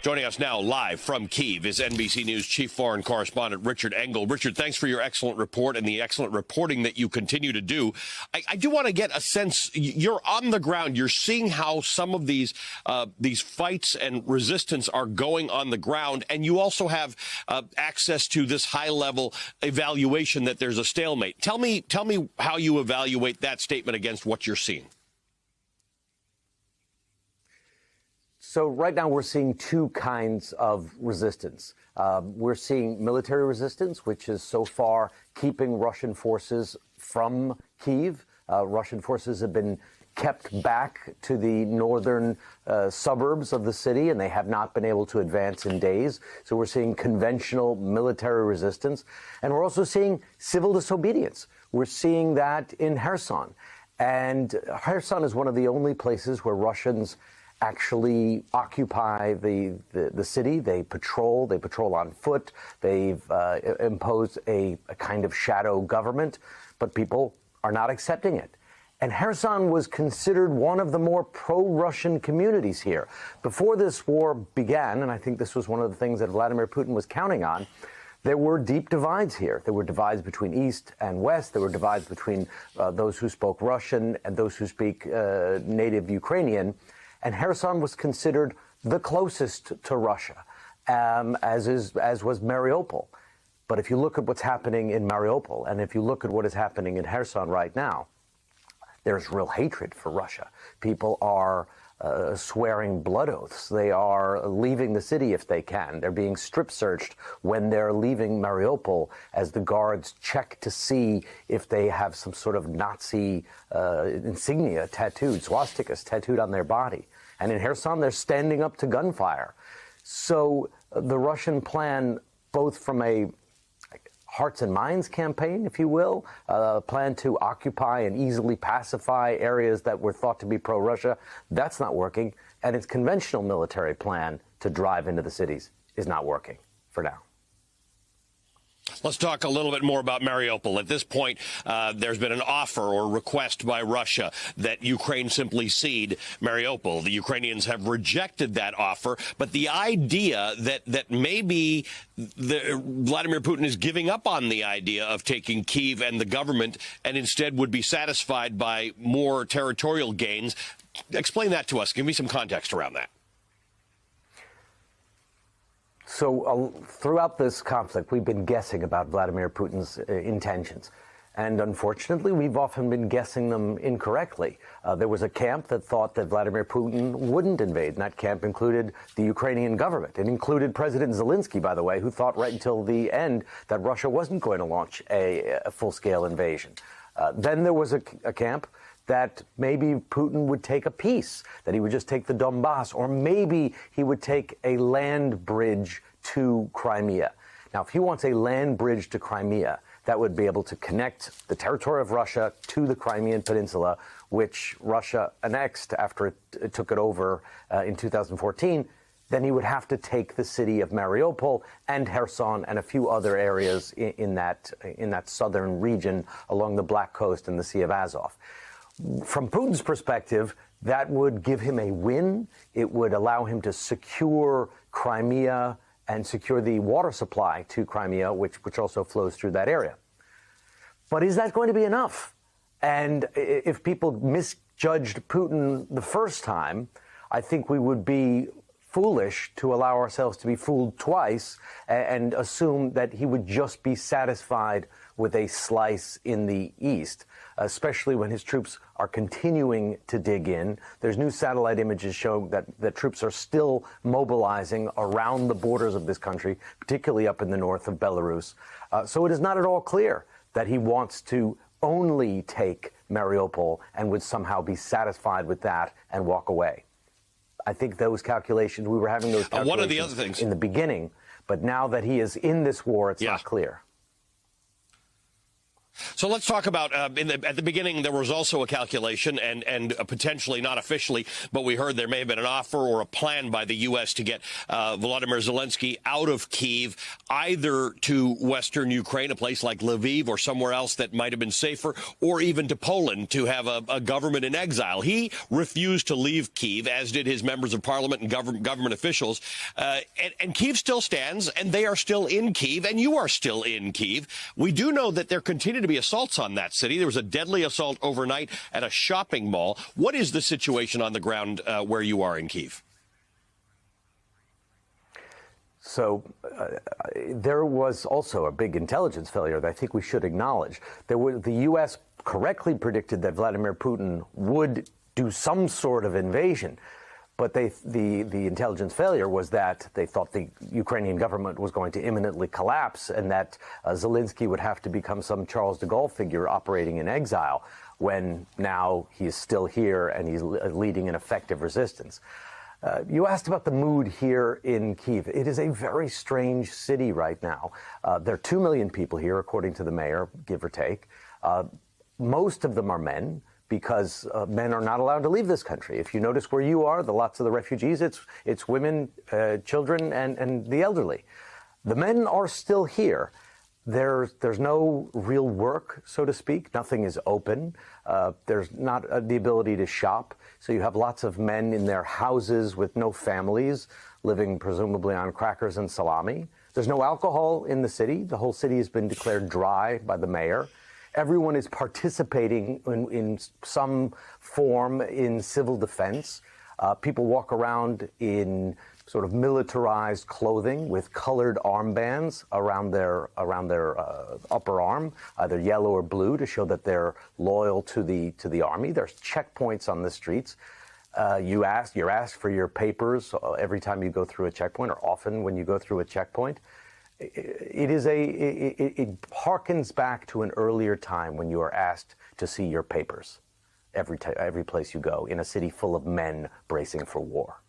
Joining us now live from Kyiv is NBC News chief foreign correspondent Richard Engel. Richard, thanks for your excellent report and the excellent reporting that you continue to do. I do want to get a sense, you're on the ground, you're seeing how some of these fights and resistance are going on the ground, and you also have access to this high-level evaluation that there's a stalemate. Tell me how you evaluate that statement against what you're seeing. So right now we're seeing two kinds of resistance. We're seeing military resistance, which is so far keeping Russian forces from Kyiv. Russian forces have been kept back to the northern suburbs of the city, and they have not been able to advance in days. So we're seeing conventional military resistance. And we're also seeing civil disobedience. We're seeing that in Kherson. And Kherson is one of the only places where Russians actually occupy the city. They patrol on foot. They've imposed a kind of shadow government, but people are not accepting it. And Kherson was considered one of the more pro-Russian communities here. Before this war began, and I think this was one of the things that Vladimir Putin was counting on, there were deep divides here. There were divides between East and West. There were divides between those who spoke Russian and those who speak native Ukrainian. And Kherson was considered the closest to Russia, as was Mariupol. But if you look at what's happening in Mariupol, and if you look at what is happening in Kherson right now, there's real hatred for Russia. People are swearing blood oaths. They are leaving the city if they can. They're being strip searched when they're leaving Mariupol as the guards check to see if they have some sort of Nazi insignia tattooed, swastikas tattooed on their body. And in Kherson, they're standing up to gunfire. So the Russian plan, both from a hearts and minds campaign, if you will, plan to occupy and easily pacify areas that were thought to be pro-Russia, that's not working. And its conventional military plan to drive into the cities is not working for now. Let's talk a little bit more about Mariupol. At this point, there's been an offer or request by Russia that Ukraine simply cede Mariupol. The Ukrainians have rejected that offer, but the idea that maybe Vladimir Putin is giving up on the idea of taking Kyiv and the government and instead would be satisfied by more territorial gains. Explain that to us. Give me some context around that. So throughout this conflict, we've been guessing about Vladimir Putin's intentions. And unfortunately, we've often been guessing them incorrectly. There was a camp that thought that Vladimir Putin wouldn't invade, and that camp included the Ukrainian government. It included President Zelensky, by the way, who thought right until the end that Russia wasn't going to launch a full-scale invasion. Then there was a camp that maybe Putin would take a piece, that he would just take the Donbass, or maybe he would take a land bridge to Crimea. Now, if he wants a land bridge to Crimea, that would be able to connect the territory of Russia to the Crimean Peninsula, which Russia annexed after it took it over in 2014, then he would have to take the city of Mariupol and Kherson and a few other areas in that southern region along the Black Coast and the Sea of Azov. From Putin's perspective, that would give him a win. It would allow him to secure Crimea and secure the water supply to Crimea, which also flows through that area. But is that going to be enough? And if people misjudged Putin the first time, I think we would be foolish to allow ourselves to be fooled twice and assume that he would just be satisfied with a slice in the east, especially when his troops are continuing to dig in. There's new satellite images showing that the troops are still mobilizing around the borders of this country, particularly up in the north of Belarus. So it is not at all clear that he wants to only take Mariupol and would somehow be satisfied with that and walk away. I think those calculations, we were having those calculations one of the other things in the beginning, but now that he is in this war, it's not clear. So let's talk about, at the beginning, there was also a calculation and potentially not officially, but we heard there may have been an offer or a plan by the U.S. to get Volodymyr Zelensky out of Kyiv, either to Western Ukraine, a place like Lviv or somewhere else that might have been safer, or even to Poland to have a government in exile. He refused to leave Kyiv, as did his members of parliament and government officials. And Kyiv still stands, and they are still in Kyiv, and you are still in Kyiv. We do know that there continue to be assaults on that city. There was a deadly assault overnight at a shopping mall. What is the situation on the ground where you are in Kyiv? So there was also a big intelligence failure that I think we should acknowledge. The U.S. correctly predicted that Vladimir Putin would do some sort of invasion. But the intelligence failure was that they thought the Ukrainian government was going to imminently collapse and that Zelensky would have to become some Charles de Gaulle figure operating in exile, when now he's still here and he's leading an effective resistance. You asked about the mood here in Kyiv. It is a very strange city right now. There are 2 million people here, according to the mayor, give or take. Most of them are men, because men are not allowed to leave this country. If you notice where you are, lots of the refugees, it's women, children, and the elderly. The men are still here. There's no real work, so to speak. Nothing is open. There's not the ability to shop. So you have lots of men in their houses with no families, living presumably on crackers and salami. There's no alcohol in the city. The whole city has been declared dry by the mayor. Everyone is participating in some form in civil defense. People walk around in sort of militarized clothing with colored armbands around their upper arm, either yellow or blue, to show that they're loyal to the army. There's checkpoints on the streets. You're asked for your papers every time you go through a checkpoint, or often when you go through a checkpoint. It harkens back to an earlier time when you are asked to see your papers every place you go in a city full of men bracing for war.